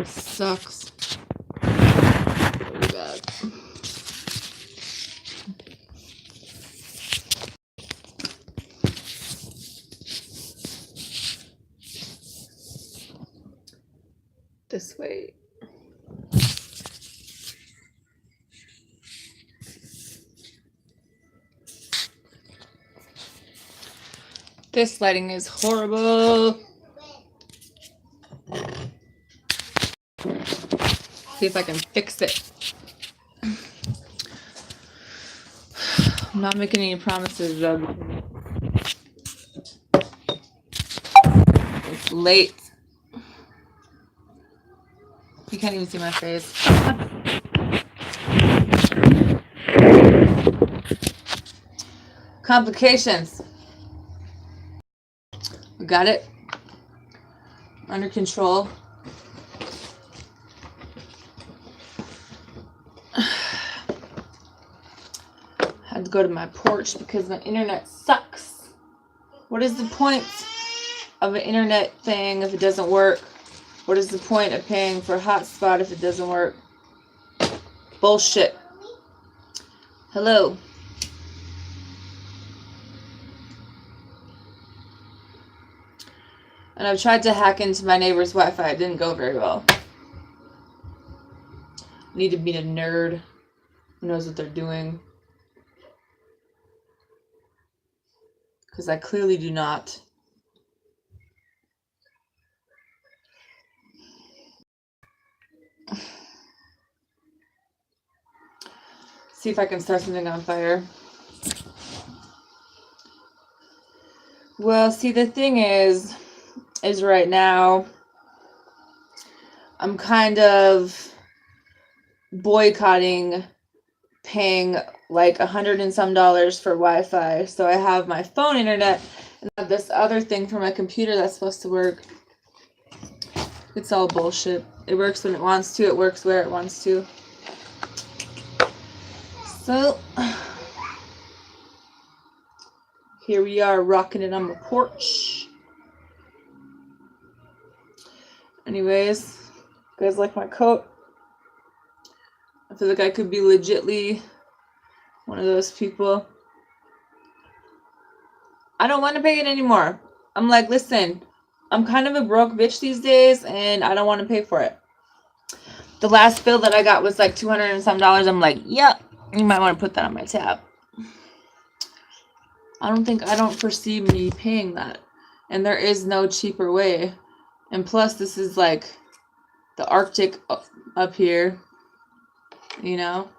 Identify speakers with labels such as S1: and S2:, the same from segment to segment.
S1: Sucks. Really bad. This way. This lighting is horrible. See if I can fix it. I'm not making any promises though. It's late. You can't even see my face. Complications. We got it under control. Had to go to my porch because my internet sucks. What is the point of an internet thing if it doesn't work? What is the point of paying for a hotspot if it doesn't work? Bullshit. Hello. And I've tried to hack into my neighbor's Wi-Fi. It didn't go very well. I need to meet a nerd who knows what they're doing. Because I clearly do not. See if I can start something on fire. Well, see, the thing is right now, I'm kind of boycotting paying like $100 and some for Wi-Fi. So I have my phone internet and I have this other thing for my computer that's supposed to work. It's all bullshit. It works when it wants to. It works where it wants to. So here we are rocking it on the porch. Anyways, you guys like my coat? I feel like I could be legitly one of those people. I don't want to pay it anymore. I'm like, listen, I'm kind of a broke bitch these days and I don't want to pay for it. The last bill that I got was like $200 and some. I'm like, yeah, you might want to put that on my tab. I don't foresee me paying that. And there is no cheaper way. And plus, this is like the Arctic up here. You know?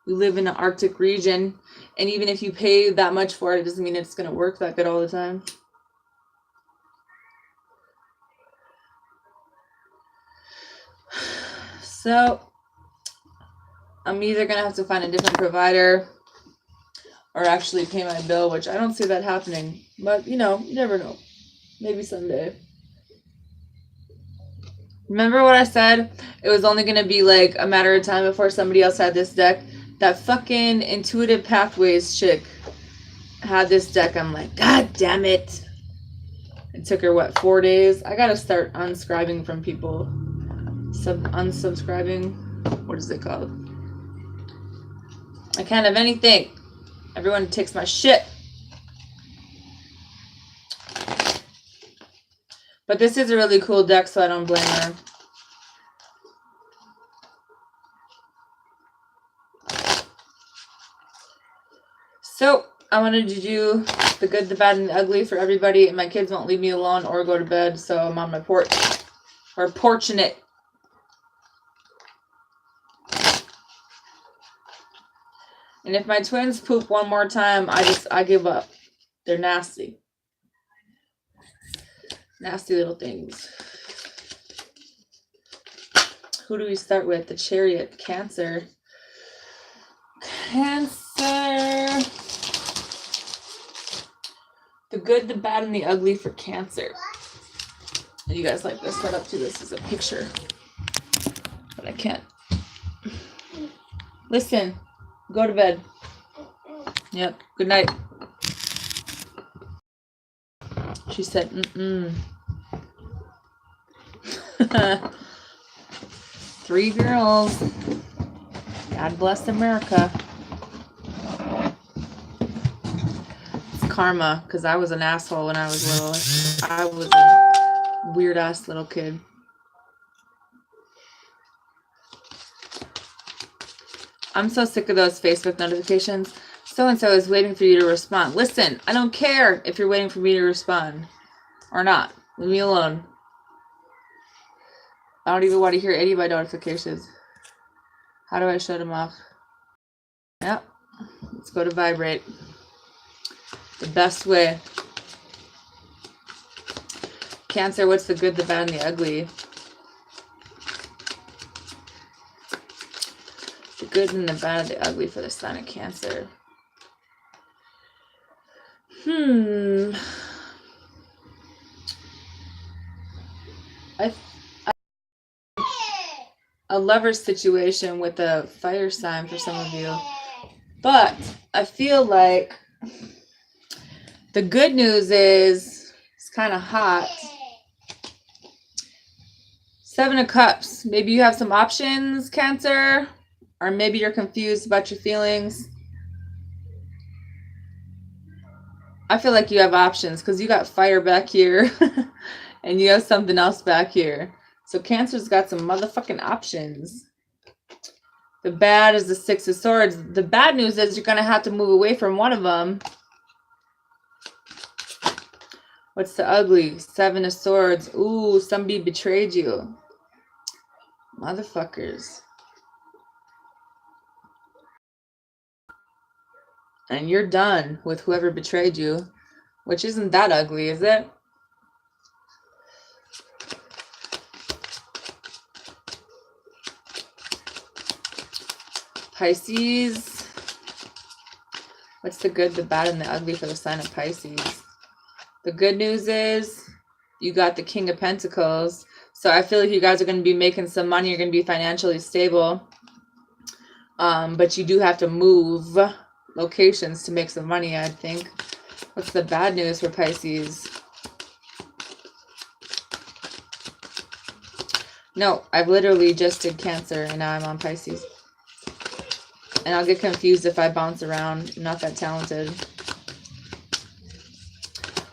S1: We live in an Arctic region. And even if you pay that much for it, it doesn't mean it's going to work that good all the time. So, I'm either going to have to find a different provider or actually pay my bill, which I don't see that happening. But, you know, you never know. Maybe someday. Remember what I said? It was only going to be like a matter of time before somebody else had this deck. That fucking Intuitive Pathways chick had this deck. I'm like, God damn it. It took her, what, 4 days? I got to start unscribing from people. Unsubscribing. What is it called? I can't have anything. Everyone takes my shit. But this is a really cool deck, so I don't blame her. So, I wanted to do the good, the bad, and the ugly for everybody, and my kids won't leave me alone or go to bed, so I'm on my porch. Or porching it. And if my twins poop one more time, I give up. They're nasty. Nasty little things. Who do we start with? The Chariot. Cancer. Cancer. The good, the bad, and the ugly for Cancer. And you guys like this setup too. This is a picture. But I can't. Listen. Go to bed. Yep. Good night. She said, 3 girls. God bless America. It's karma, because I was an asshole when I was little. I was a weird ass little kid. I'm so sick of those Facebook notifications. So-and-so is waiting for you to respond. Listen, I don't care if you're waiting for me to respond or not. Leave me alone. I don't even want to hear any of my notifications. How do I shut them off? Yep. Let's go to vibrate. The best way. Cancer, what's the good, the bad, and the ugly? The good and the bad and the ugly for the sign of Cancer. A lover's situation with a fire sign for some of you. But I feel like the good news is it's kind of hot. 7 of Cups. Maybe you have some options, Cancer. Or maybe you're confused about your feelings. I feel like you have options because you got fire back here. And you have something else back here. So Cancer's got some motherfucking options. The bad is the 6 of Swords. The bad news is you're going to have to move away from one of them. What's the ugly? 7 of Swords. Ooh, somebody betrayed you. Motherfuckers. And you're done with whoever betrayed you. Which isn't that ugly, is it? Pisces. What's the good, the bad, and the ugly for the sign of Pisces? The good news is you got the King of Pentacles. So I feel like you guys are going to be making some money. You're going to be financially stable. But you do have to move locations to make some money, I think. What's the bad news for Pisces? No, I've literally just did Cancer and now I'm on Pisces. And I'll get confused if I bounce around. I'm not that talented.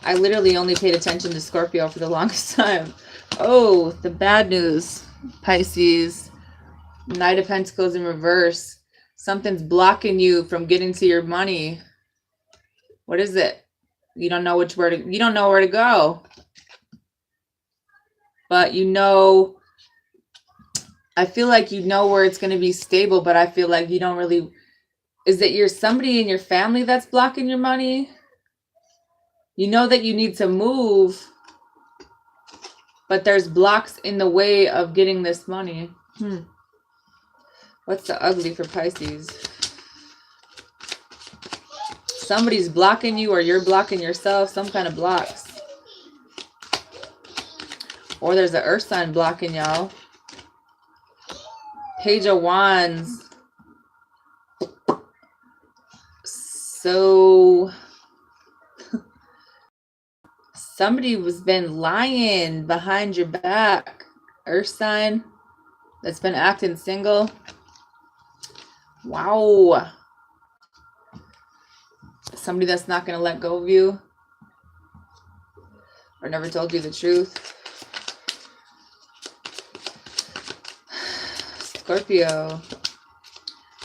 S1: I literally only paid attention to Scorpio for the longest time. Oh, the bad news, Pisces. Knight of Pentacles in reverse. Something's blocking you from getting to your money. What is it? You don't know where to go. But you know, I feel like you know where it's going to be stable, but I feel like you don't really. Is it somebody in your family that's blocking your money? You know that you need to move, but there's blocks in the way of getting this money. What's the ugly for Pisces? Somebody's blocking you or you're blocking yourself. Some kind of blocks. Or there's an earth sign blocking y'all. Page of Wands. So somebody was been lying behind your back. Earth sign that's been acting single. Wow. Somebody that's not going to let go of you or never told you the truth. Scorpio.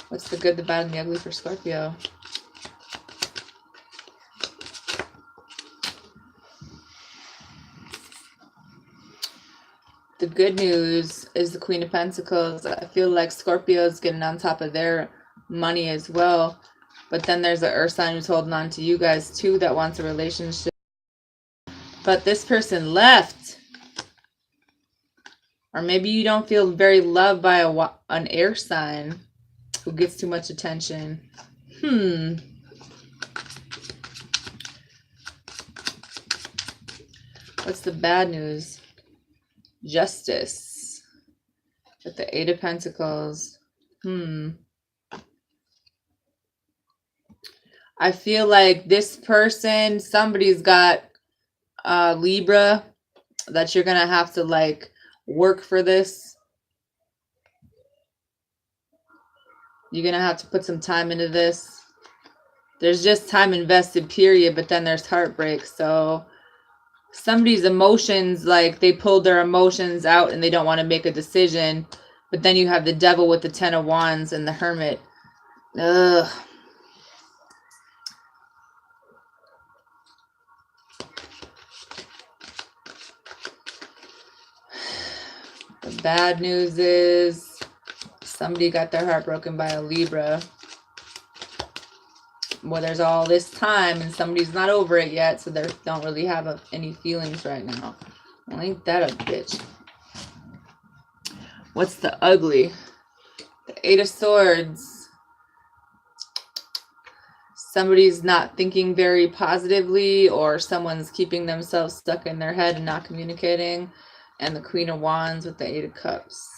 S1: What's the good, the bad, and the ugly for Scorpio? The good news is the Queen of Pentacles. I feel like Scorpio's getting on top of their money as well. But then there's an earth sign who's holding on to you guys too that wants a relationship. But this person left. Or maybe you don't feel very loved by an air sign who gets too much attention. What's the bad news? Justice. With the 8 of Pentacles. I feel like this person, somebody's got Libra that you're going to have to like work for this. You're going to have to put some time into this. There's just time invested, period, but then there's heartbreak. So somebody's emotions, like they pulled their emotions out and they don't want to make a decision. But then you have the devil with the 10 of Wands and the Hermit. Ugh. The bad news is somebody got their heart broken by a Libra. Well, there's all this time and somebody's not over it yet, so they don't really have any feelings right now. Well, ain't that a bitch? What's the ugly? The 8 of Swords. Somebody's not thinking very positively, or someone's keeping themselves stuck in their head and not communicating. And the Queen of Wands with the 8 of Cups.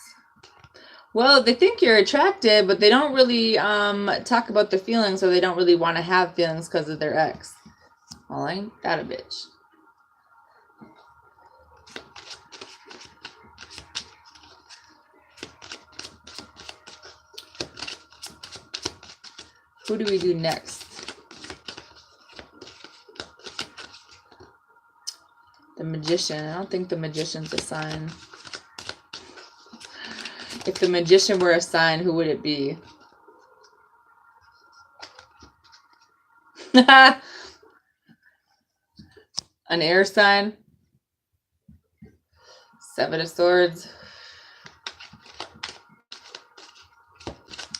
S1: Well, they think you're attractive, but they don't really talk about the feelings, or they don't really want to have feelings because of their ex. Well, ain't that a bitch? Who do we do next? The Magician. I don't think the Magician's a sign. If the Magician were a sign, who would it be? An air sign. 7 of Swords.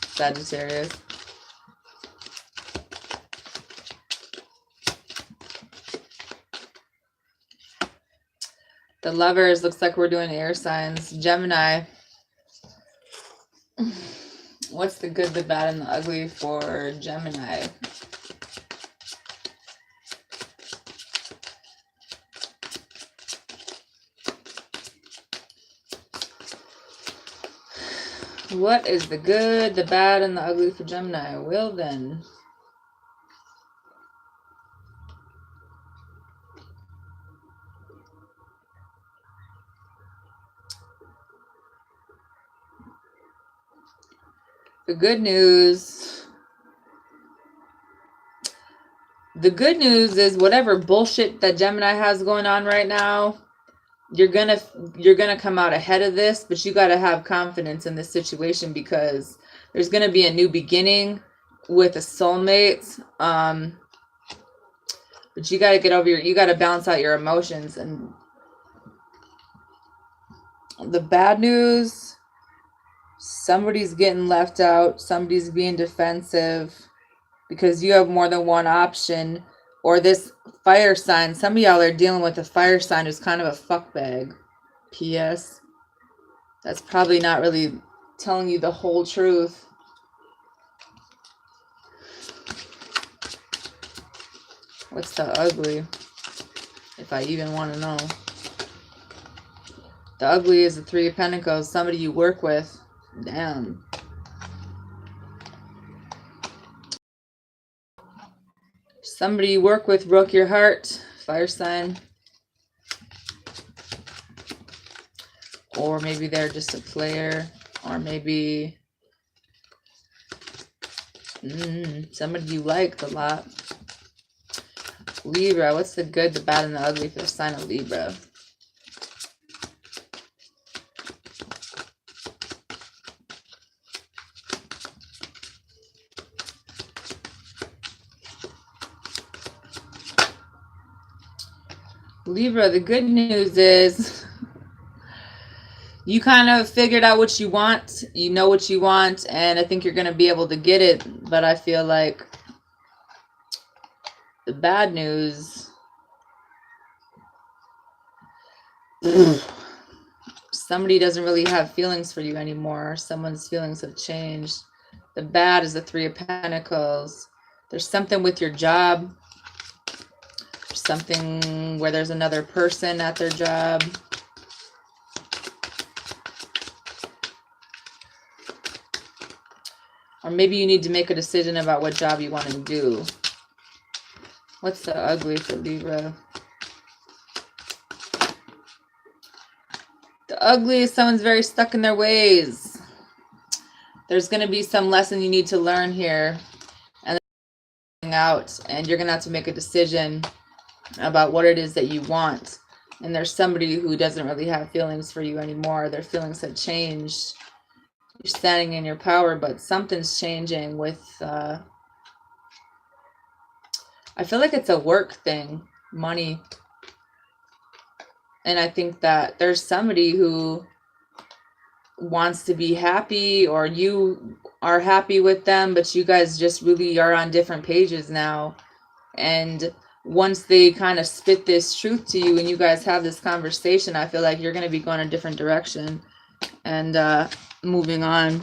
S1: Sagittarius. The Lovers. Looks like we're doing air signs. Gemini. What's the good, the bad, and the ugly for Gemini? What is the good, the bad, and the ugly for Gemini? Well then. The good news. The good news is whatever bullshit that Gemini has going on right now, you're gonna come out ahead of this, but you got to have confidence in this situation, because there's gonna be a new beginning with a soulmate. But you got to get over you got to balance out your emotions. And the bad news, somebody's getting left out, somebody's being defensive because you have more than one option. Or this fire sign, some of y'all are dealing with a fire sign who's kind of a fuckbag. P.S. That's probably not really telling you the whole truth. What's the ugly? If I even want to know. The ugly is the 3 of Pentacles, somebody you work with. Damn. Somebody you work with broke your heart. Fire sign. Or maybe they're just a player. Or maybe somebody you liked a lot. Libra. What's the good, the bad, and the ugly for the sign of Libra? Libra, the good news is you kind of figured out what you want. You know what you want, and I think you're going to be able to get it. But I feel like the bad news, somebody doesn't really have feelings for you anymore. Someone's feelings have changed. The bad is the 3 of Pentacles. There's something with your job. Something where there's another person at their job. Or maybe you need to make a decision about what job you want to do. What's the ugly for Libra? The The ugly is someone's very stuck in their ways. There's going to be some lesson you need to learn here. And out, and you're going to have to make a decision about what it is that you want. And there's somebody who doesn't really have feelings for you anymore. Their feelings have changed. You're standing in your power, but something's changing with, I feel like it's a work thing, money. And I think that there's somebody who wants to be happy, or you are happy with them, but you guys just really are on different pages now. And once they kind of spit this truth to you and you guys have this conversation, I feel like you're going to be going a different direction and moving on.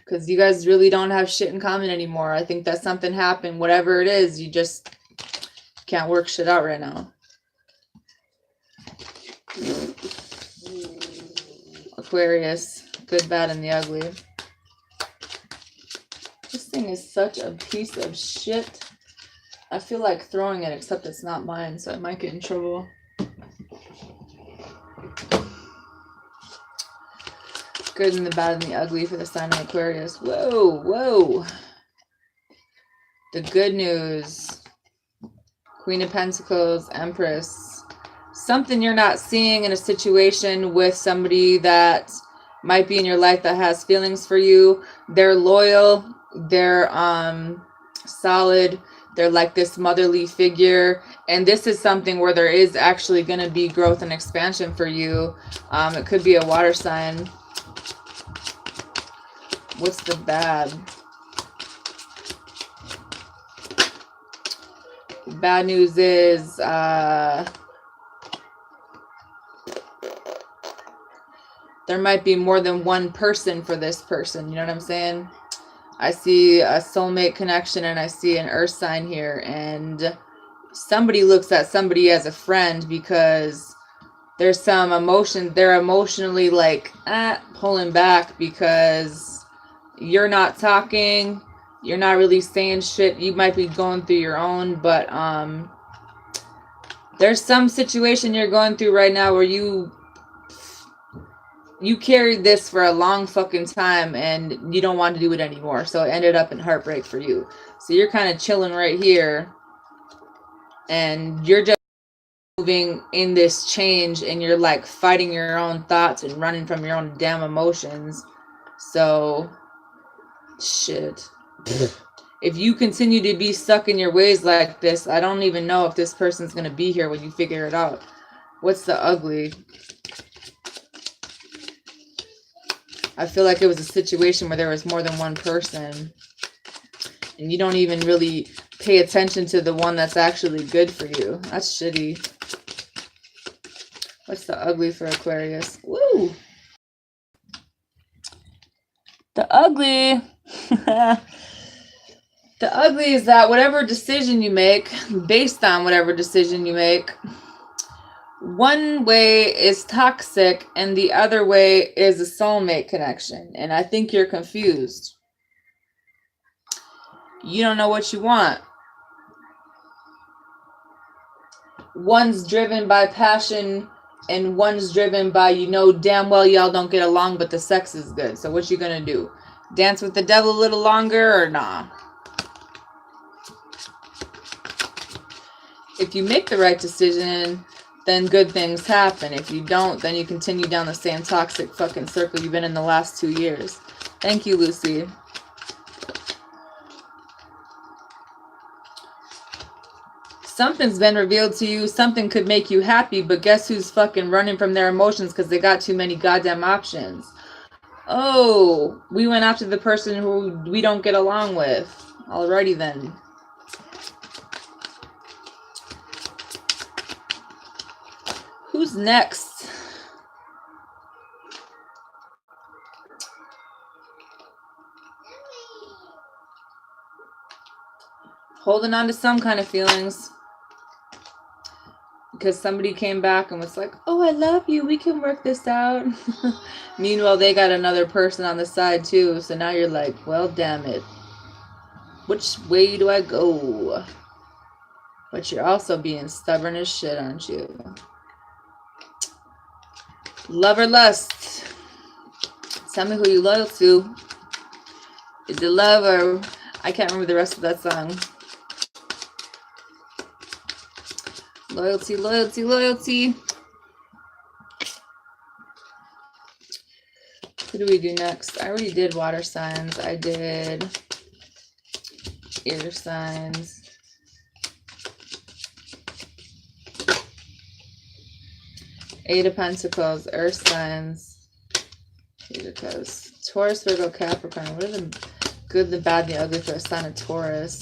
S1: Because you guys really don't have shit in common anymore. I think that something happened. Whatever it is, you just can't work shit out right now. Aquarius, good, bad, and the ugly. This thing is such a piece of shit. I feel like throwing it, except it's not mine, so I might get in trouble. Good and the bad and the ugly for the sign of Aquarius. Whoa, whoa. The good news. Queen of Pentacles, Empress. Something you're not seeing in a situation with somebody that might be in your life that has feelings for you. They're loyal. They're solid. They're like this motherly figure. And this is something where there is actually going to be growth and expansion for you. It could be a water sign. What's the bad? Bad news is there might be more than one person for this person. You know what I'm saying? I see a soulmate connection and I see an earth sign here. And somebody looks at somebody as a friend because there's some emotion. They're emotionally like pulling back because you're not talking. You're not really saying shit. You might be going through your own, but there's some situation you're going through right now where you carried this for a long fucking time and you don't want to do it anymore. So it ended up in heartbreak for you. So you're kind of chilling right here and you're just moving in this change and you're like fighting your own thoughts and running from your own damn emotions. So shit. If you continue to be stuck in your ways like this, I don't even know if this person's going to be here when you figure it out. What's the ugly? I feel like it was a situation where there was more than one person and you don't even really pay attention to the one that's actually good for you. That's shitty. What's the ugly for Aquarius? Woo! The ugly. The ugly is that whatever decision you make, based on whatever decision you make, one way is toxic and the other way is a soulmate connection. And I think you're confused. You don't know what you want. One's driven by passion and one's driven by, you know damn well y'all don't get along, but the sex is good. So what you gonna do? Dance with the devil a little longer or nah? If you make the right decision, then good things happen. If you don't, then you continue down the same toxic fucking circle you've been in the last 2 years. Thank you, Lucy. Something's been revealed to you. Something could make you happy, but guess who's fucking running from their emotions because they got too many goddamn options? Oh, we went after the person who we don't get along with. Alrighty then. Who's next? Holding on to some kind of feelings. Because somebody came back and was like, oh, I love you. We can work this out. Meanwhile, they got another person on the side too. So now you're like, well, damn it. Which way do I go? But you're also being stubborn as shit, aren't you? Love or lust? Tell me who you loyal to. Is it love or... I can't remember the rest of that song. Loyalty, loyalty, loyalty. What do we do next? I already did water signs. I did air signs. Eight of Pentacles, earth signs. Because Taurus, Virgo, Capricorn. What are the good, the bad, the ugly for a sign of Taurus?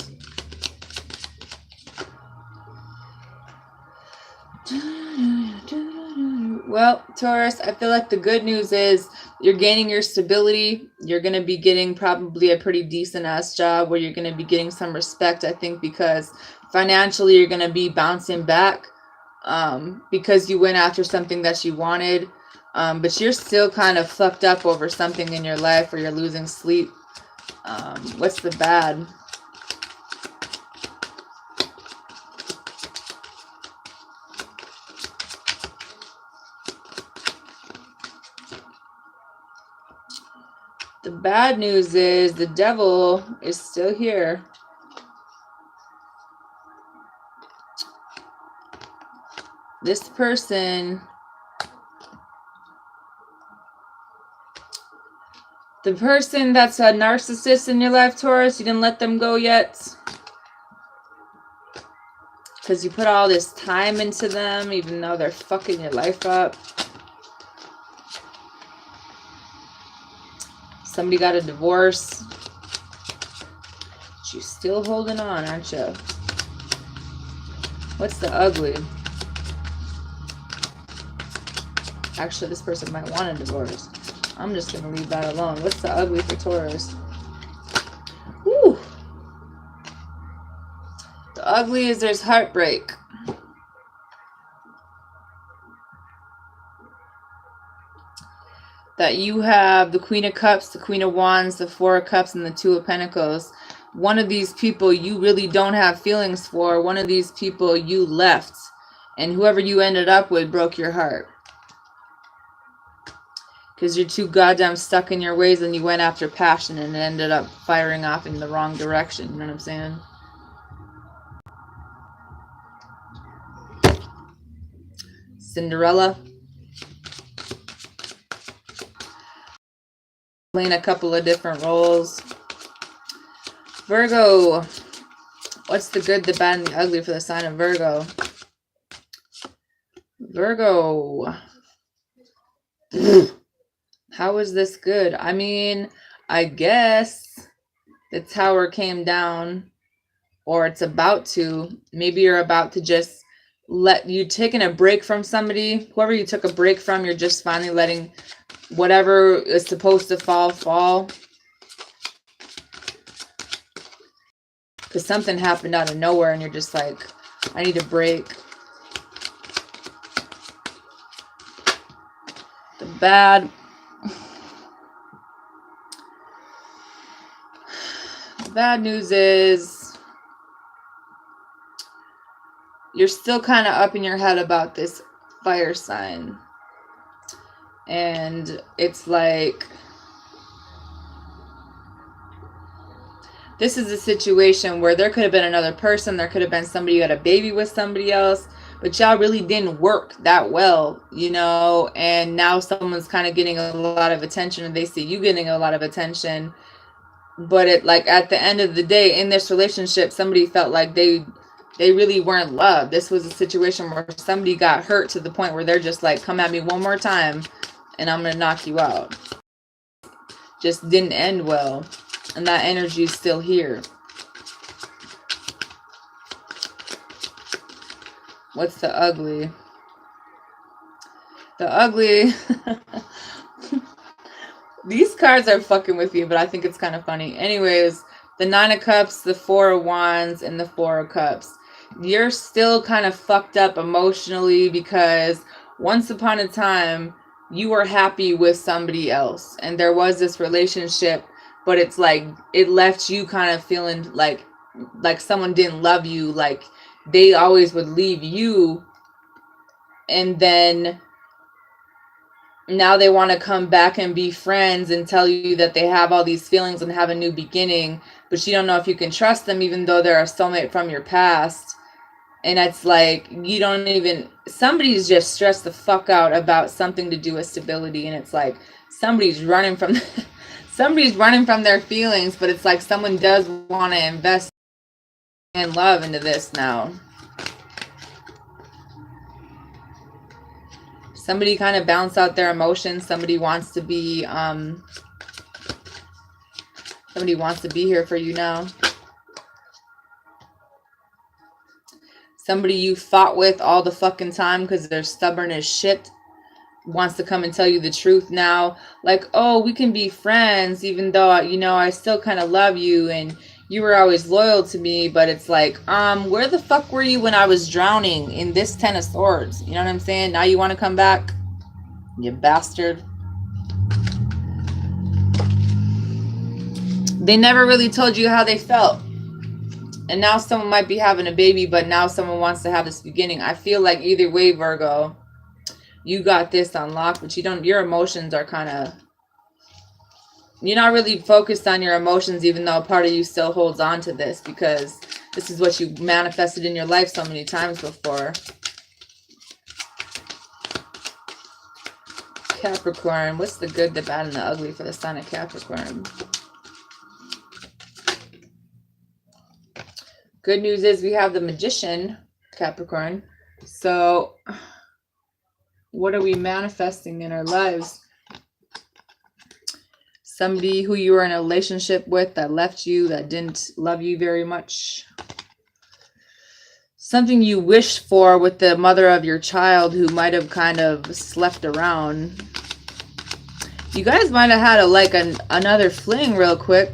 S1: Well, Taurus, I feel like the good news is you're gaining your stability. You're going to be getting probably a pretty decent ass job where you're going to be getting some respect, I think, because financially you're going to be bouncing back because you went after something that you wanted. But you're still kind of fucked up over something in your life, or you're losing sleep. What's the bad? The bad news is the devil is still here. This person, the person that's a narcissist in your life, Taurus, you didn't let them go yet. Because you put all this time into them, even though they're fucking your life up. Somebody got a divorce. But you're still holding on, aren't you? What's the ugly? Actually, this person might want a divorce. I'm just going to leave that alone. What's the ugly for Taurus? Woo! The ugly is there's heartbreak. That you have the Queen of Cups, the Queen of Wands, the Four of Cups, and the Two of Pentacles. One of these people you really don't have feelings for. One of these people you left. And whoever you ended up with broke your heart. Because you're too goddamn stuck in your ways and you went after passion and it ended up firing off in the wrong direction. You know what I'm saying? Cinderella. Playing a couple of different roles. Virgo. What's the good, the bad, and the ugly for the sign of Virgo? Virgo. How is this good? I mean, I guess the tower came down, or it's about to. Maybe you're about to just let you taking a break from somebody. Whoever you took a break from, you're just finally letting whatever is supposed to fall. Because something happened out of nowhere and you're just like, I need a break. The bad. The bad news is you're still kind of up in your head about this fire sign. And it's like, this is a situation where there could have been another person. There could have been somebody who had a baby with somebody else. But y'all really didn't work that well, you know. And now someone's kind of getting a lot of attention. And they see you getting a lot of attention. But it, like, at the end of the day, in this relationship, somebody felt like they really weren't loved. This was a situation where somebody got hurt to the point where they're just like, come at me one more time and I'm going to knock you out. Just didn't end well. And that energy is still here. What's the ugly? The ugly. These cards are fucking with you, but I think it's kind of funny. Anyways, the Nine of Cups, the Four of Wands, and the Four of Cups. You're still kind of fucked up emotionally because once upon a time, you were happy with somebody else. And there was this relationship, but it's like, it left you kind of feeling like someone didn't love you. Like they always would leave you. And then now they want to come back and be friends and tell you that they have all these feelings and have a new beginning, but you don't know if you can trust them even though they're a soulmate from your past. And it's like, you don't even, somebody's just stressed the fuck out about something to do with stability. And it's like, somebody's running from, somebody's running from their feelings, but it's like someone does want to invest in love into this now. Somebody kind of balance out their emotions. Somebody wants to be here for you now. Somebody you fought with all the fucking time because they're stubborn as shit wants to come and tell you the truth now. Like, oh, we can be friends even though, you know, I still kind of love you and you were always loyal to me. But it's like, where the fuck were you when I was drowning in this 10 of Swords? You know what I'm saying? Now you want to come back? You bastard. They never really told you how they felt. And now someone might be having a baby, but now someone wants to have this beginning. I feel like either way, Virgo, you got this on lock, but you don't, your emotions are kind of, you're not really focused on your emotions, even though a part of you still holds on to this because this is what you manifested in your life so many times before. Capricorn, what's the good, the bad, and the ugly for the sign of Capricorn? Good news is we have the Magician, Capricorn. So what are we manifesting in our lives? Somebody who you were in a relationship with that left you, that didn't love you very much. Something you wished for with the mother of your child who might have kind of slept around. You guys might have had another fling real quick.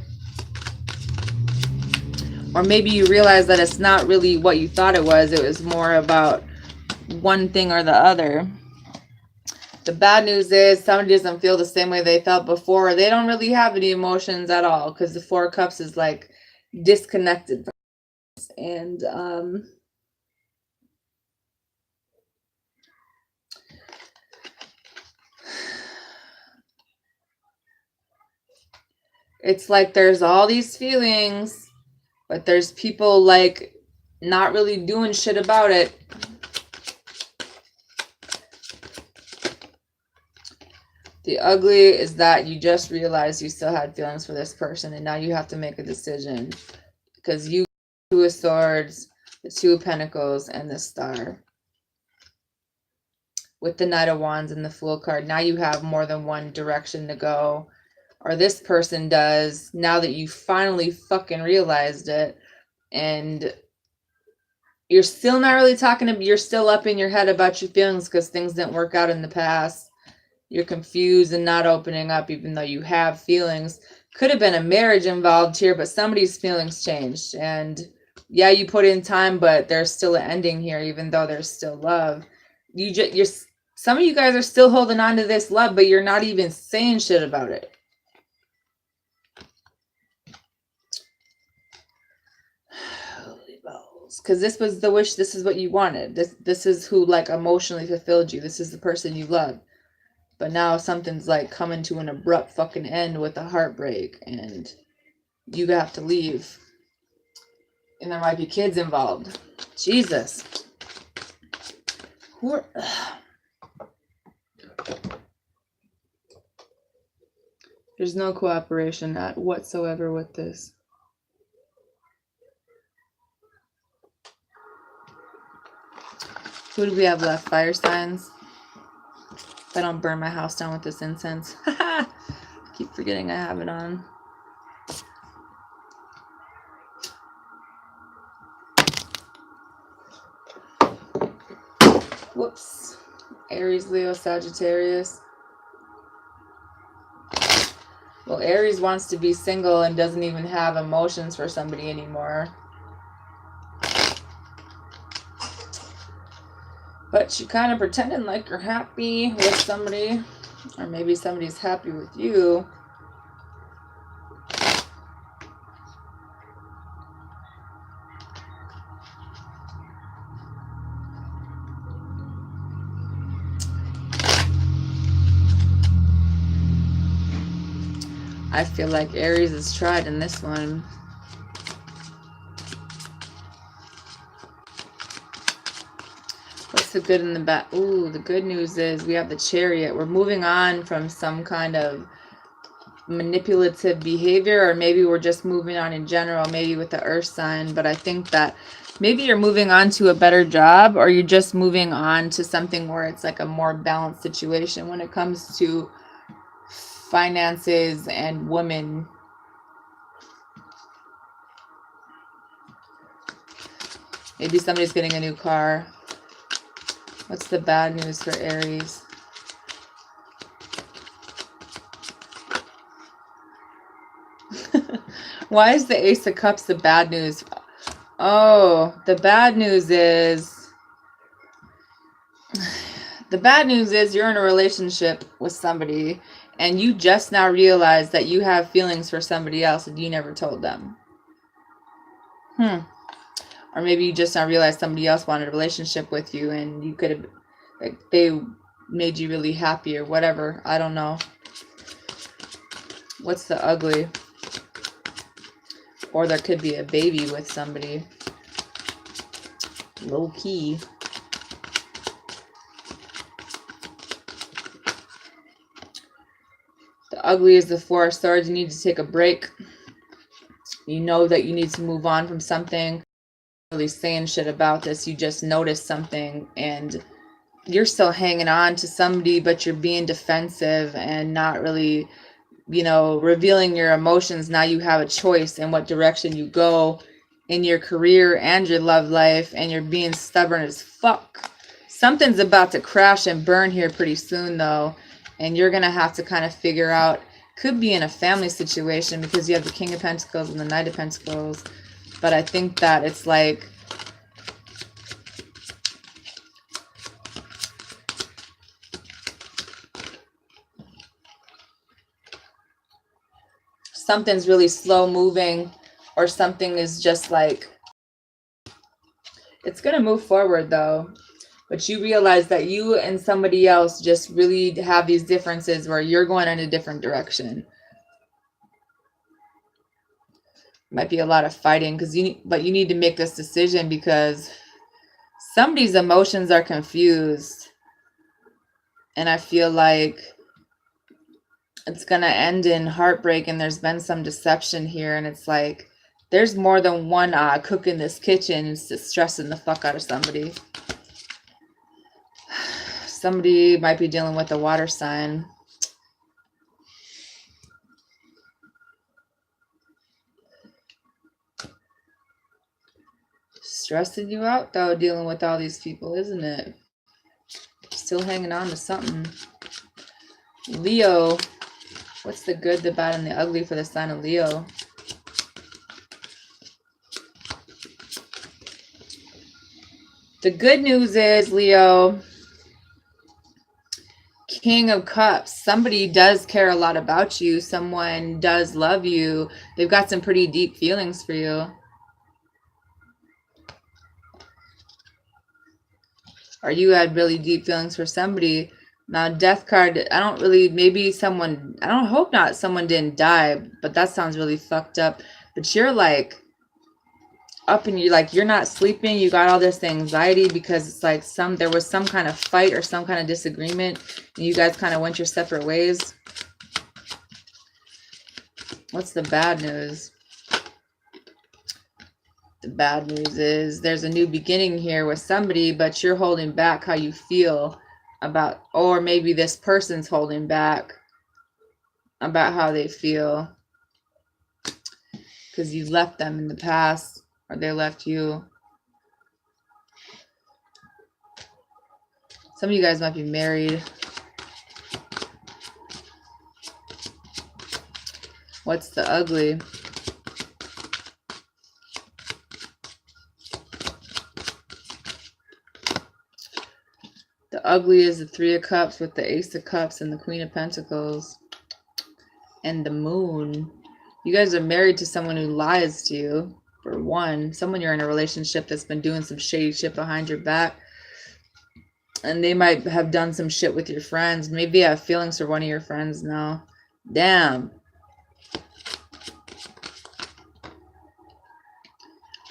S1: Or maybe you realize that it's not really what you thought it was. It was more about one thing or the other. The bad news is somebody doesn't feel the same way they felt before. They don't really have any emotions at all because the Four of Cups is like disconnected. And it's like there's all these feelings, but there's people like not really doing shit about it. The ugly is that you just realized you still had feelings for this person and now you have to make a decision because you, Two of Swords, the Two of Pentacles, and the Star. With the Knight of Wands and the Fool card, now you have more than one direction to go. Or this person does, now that you finally fucking realized it. And you're still not really talking to, you're still up in your head about your feelings because things didn't work out in the past. You're confused and not opening up even though you have feelings. Could have been a marriage involved here, but somebody's feelings changed. And yeah, you put in time, but there's still an ending here even though there's still love. Some of you guys are still holding on to this love, but you're not even saying shit about it. Because this was the wish, this is what you wanted. This is who like emotionally fulfilled you. This is the person you love. But now something's like coming to an abrupt fucking end with a heartbreak and you have to leave. And there might be kids involved. Jesus. There's no cooperation whatsoever with this. Who do we have left? Fire signs. If I don't burn my house down with this incense. Keep forgetting I have it on. Whoops. Aries, Leo, Sagittarius. Well, Aries wants to be single and doesn't even have emotions for somebody anymore. But you're kind of pretending like you're happy with somebody. Or maybe somebody's happy with you. I feel like Aries is tried in this one. What's the good and the bad? Ooh, the good news is we have the Chariot. We're moving on from some kind of manipulative behavior, or maybe we're just moving on in general, maybe with the Earth sign. But I think that maybe you're moving on to a better job, or you're just moving on to something where it's like a more balanced situation when it comes to finances and women. Maybe somebody's getting a new car. What's the bad news for Aries? Why is the Ace of Cups the bad news? Oh, the bad news is you're in a relationship with somebody and you just now realize that you have feelings for somebody else and you never told them. Or maybe you just now realize somebody else wanted a relationship with you and you could have, like, they made you really happy or whatever. I don't know. What's the ugly? Or there could be a baby with somebody. Low key. The ugly is the Four of Swords. You need to take a break. You know that you need to move on from something. Really saying shit about this. You just noticed something and you're still hanging on to somebody, but you're being defensive and not really, you know, revealing your emotions. Now you have a choice in what direction you go in your career and your love life, and you're being stubborn as fuck. Something's about to crash and burn here pretty soon though, and you're gonna have to kind of figure out, could be in a family situation because you have the King of Pentacles and the Knight of Pentacles. But I think that it's like something's really slow moving, or something is just like, it's going to move forward though. But you realize that you and somebody else just really have these differences where you're going in a different direction. Might be a lot of fighting but you need to make this decision because somebody's emotions are confused. And I feel like it's going to end in heartbreak, and there's been some deception here, and it's like there's more than one cook in this kitchen. It's just stressing the fuck out of somebody. Somebody might be dealing with a water sign. Stressing you out though, dealing with all these people, isn't it? Still hanging on to something. Leo. What's the good, the bad, and the ugly for the sign of Leo? The good news is, Leo, King of Cups. Somebody does care a lot about you. Someone does love you. They've got some pretty deep feelings for you. Or you had really deep feelings for somebody. Now, Death card, I don't really, maybe someone, I don't hope not, someone didn't die, but that sounds really fucked up. But you're like up and you're not sleeping. You got all this anxiety because it's like there was some kind of fight or some kind of disagreement, and you guys kind of went your separate ways. What's the bad news? The bad news is there's a new beginning here with somebody, but you're holding back how you feel about, or maybe this person's holding back about how they feel because you left them in the past, or they left you. Some of you guys might be married. What's the ugly? The ugly is the Three of Cups with the Ace of Cups and the Queen of Pentacles and the Moon. You guys are married to someone who lies to you, for one. Someone you're in a relationship that's been doing some shady shit behind your back. And they might have done some shit with your friends. Maybe you have feelings for one of your friends now. Damn.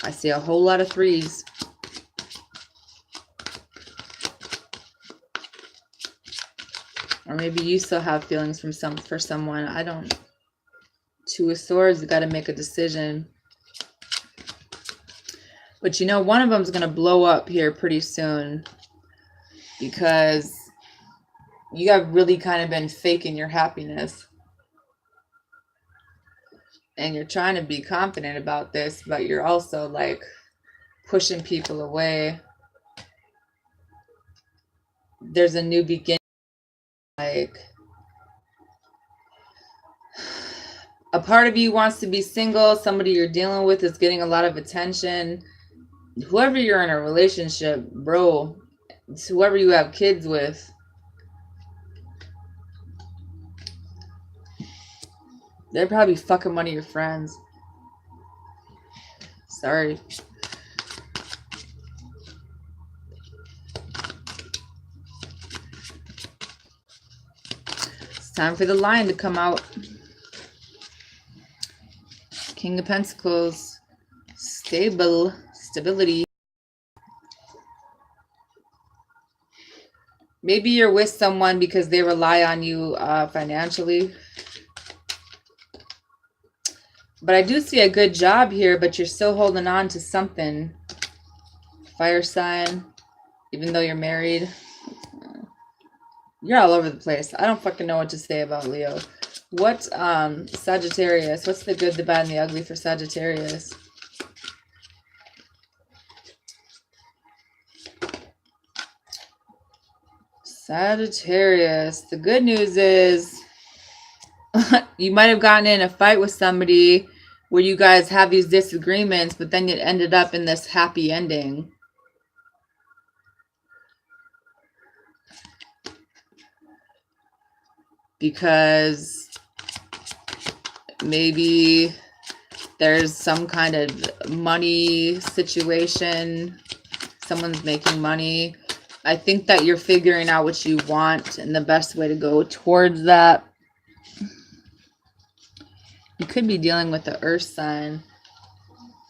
S1: I see a whole lot of threes. Or maybe you still have feelings for someone. I don't. Two of Swords, you got to make a decision. But you know, one of them's going to blow up here pretty soon. Because you have really kind of been faking your happiness. And you're trying to be confident about this, but you're also like pushing people away. There's a new beginning. Like, a part of you wants to be single. Somebody you're dealing with is getting a lot of attention. Whoever you're in a relationship, bro, it's whoever you have kids with. They're probably fucking one of your friends. Sorry. It's time for the Lion to come out. King of Pentacles. Stability. Maybe you're with someone because they rely on you financially. But I do see a good job here, but you're still holding on to something. Fire sign, even though you're married. You're all over the place. I don't fucking know what to say about Leo. What, Sagittarius? What's the good, the bad, and the ugly for Sagittarius? Sagittarius. The good news is you might have gotten in a fight with somebody where you guys have these disagreements, but then it ended up in this happy ending. Because maybe there's some kind of money situation. Someone's making money. I think that you're figuring out what you want and the best way to go towards that. You could be dealing with the Earth sign.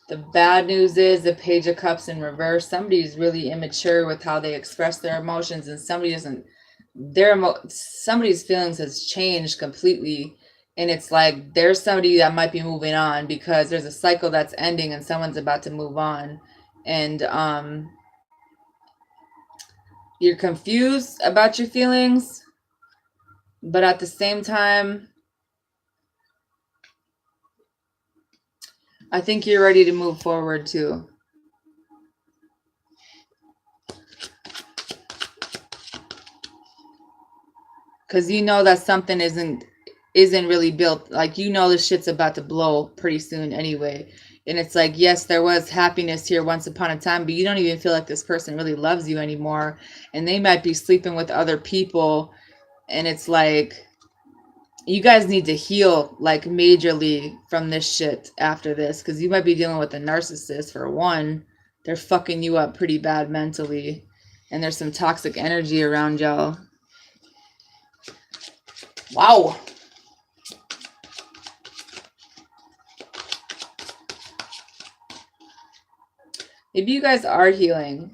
S1: The bad news is the Page of Cups in reverse. Somebody's really immature with how they express their emotions, and somebody doesn't. Somebody's feelings has changed completely, and it's like there's somebody that might be moving on because there's a cycle that's ending and someone's about to move on, and you're confused about your feelings, but at the same time, I think you're ready to move forward too. Because you know that something isn't really built. Like, you know this shit's about to blow pretty soon anyway. And it's like, yes, there was happiness here once upon a time, but you don't even feel like this person really loves you anymore. And they might be sleeping with other people. And it's like, you guys need to heal, like, majorly from this shit after this. Because you might be dealing with a narcissist, for one. They're fucking you up pretty bad mentally. And there's some toxic energy around y'all. Wow. Maybe you guys are healing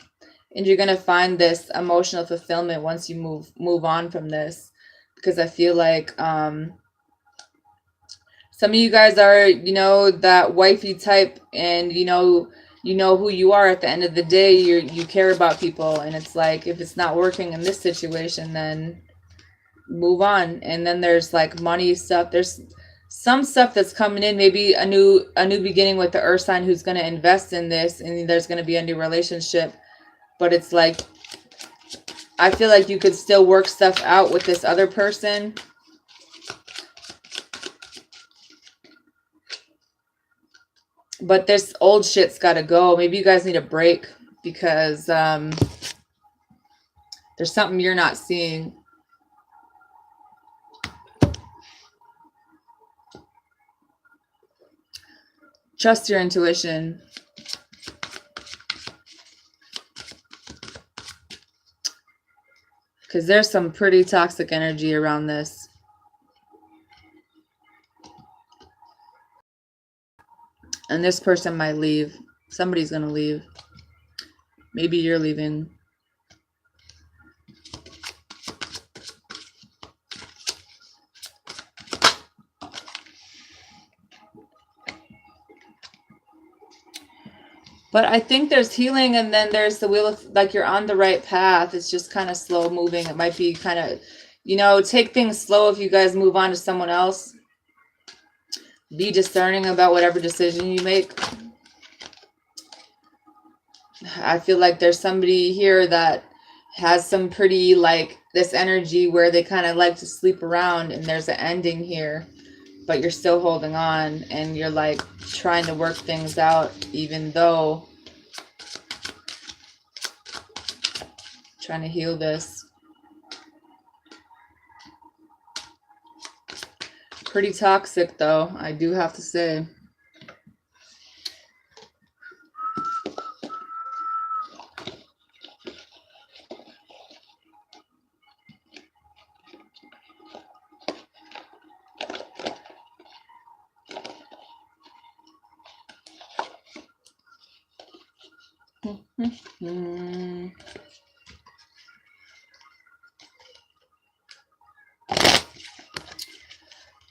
S1: and you're going to find this emotional fulfillment once you move on from this, because I feel like some of you guys are, you know, that wifey type, and you know who you are. At the end of the day, you care about people, and it's like, if it's not working in this situation, then move on. And then there's like money stuff. There's some stuff that's coming in, maybe a new beginning with the Earth sign who's going to invest in this, and there's going to be a new relationship. But it's like, I feel like you could still work stuff out with this other person. But this old shit's got to go. Maybe you guys need a break because there's something you're not seeing. Trust your intuition. Because there's some pretty toxic energy around this. And this person might leave. Somebody's going to leave. Maybe you're leaving. But I think there's healing, and then there's the wheel of, like, you're on the right path. It's just kind of slow moving. It might be kind of, you know, take things slow if you guys move on to someone else. Be discerning about whatever decision you make. I feel like there's somebody here that has some pretty, like, this energy where they kind of like to sleep around, and there's an ending here, but you're still holding on, and you're like trying to work things out, even though trying to heal this. Pretty toxic, though, I do have to say.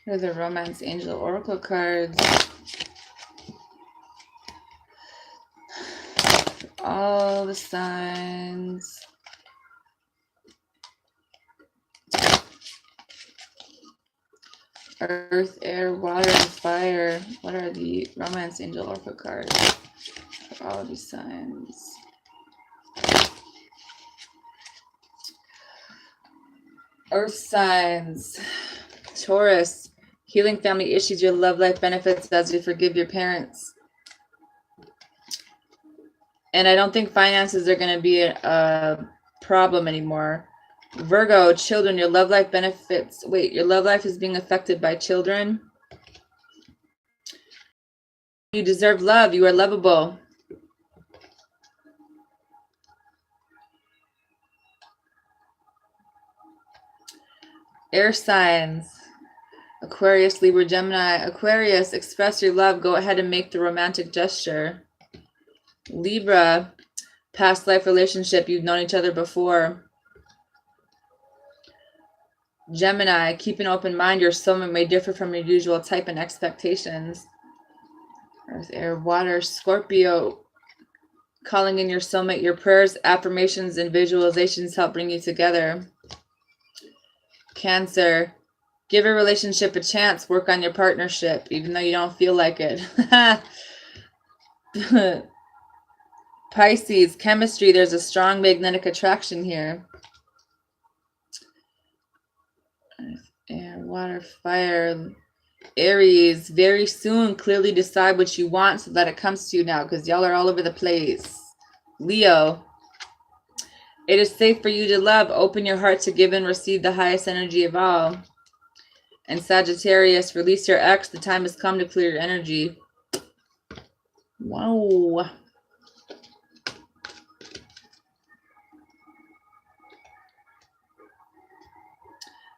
S1: Here are the Romance Angel Oracle cards. All the signs. Earth, air, water, and fire. What are the Romance Angel Oracle cards for all of these signs? Earth signs. Taurus. Healing family issues, your love life benefits as you forgive your parents. And I don't think finances are going to be a problem anymore. Virgo, children, your love life benefits. Wait, your love life is being affected by children. You deserve love. You are lovable. Air signs. Aquarius, Libra, Gemini. Aquarius, express your love. Go ahead and make the romantic gesture. Libra, past life relationship. You've known each other before. Gemini, keep an open mind. Your soulmate may differ from your usual type and expectations. Earth, air, water. Scorpio, calling in your soulmate. Your prayers, affirmations, and visualizations help bring you together. Cancer, give a relationship a chance. Work on your partnership, even though you don't feel like it. Pisces, chemistry. There's a strong magnetic attraction here. Air, water, fire. Aries, very soon, clearly decide what you want so that it comes to you now, because y'all are all over the place. Leo, it is safe for you to love. Open your heart to give and receive the highest energy of all. And Sagittarius, release your ex. The time has come to clear your energy. Wow.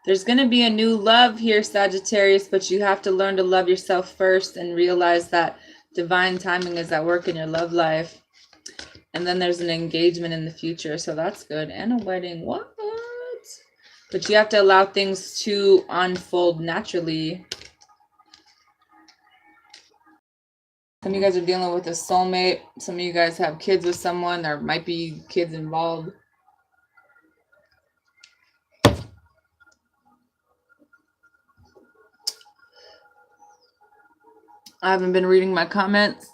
S1: There's going to be a new love here, Sagittarius, but you have to learn to love yourself first and realize that divine timing is at work in your love life. And then there's an engagement in the future, so that's good. And a wedding. What? But you have to allow things to unfold naturally. Some of you guys are dealing with a soulmate. Some of you guys have kids with someone. There might be kids involved. I haven't been reading my comments.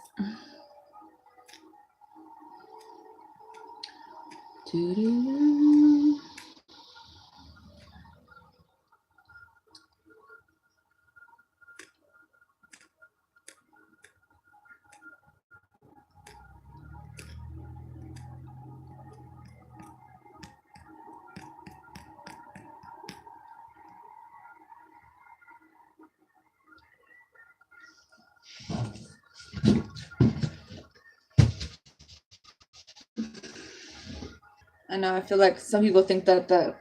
S1: I know, I feel like some people think that the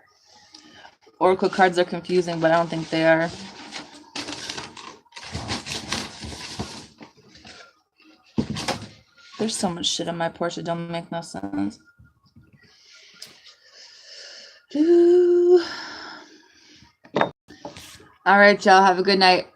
S1: Oracle cards are confusing, but I don't think they are. there's so much shit on my porch that don't make no sense. All right, y'all. Have a good night.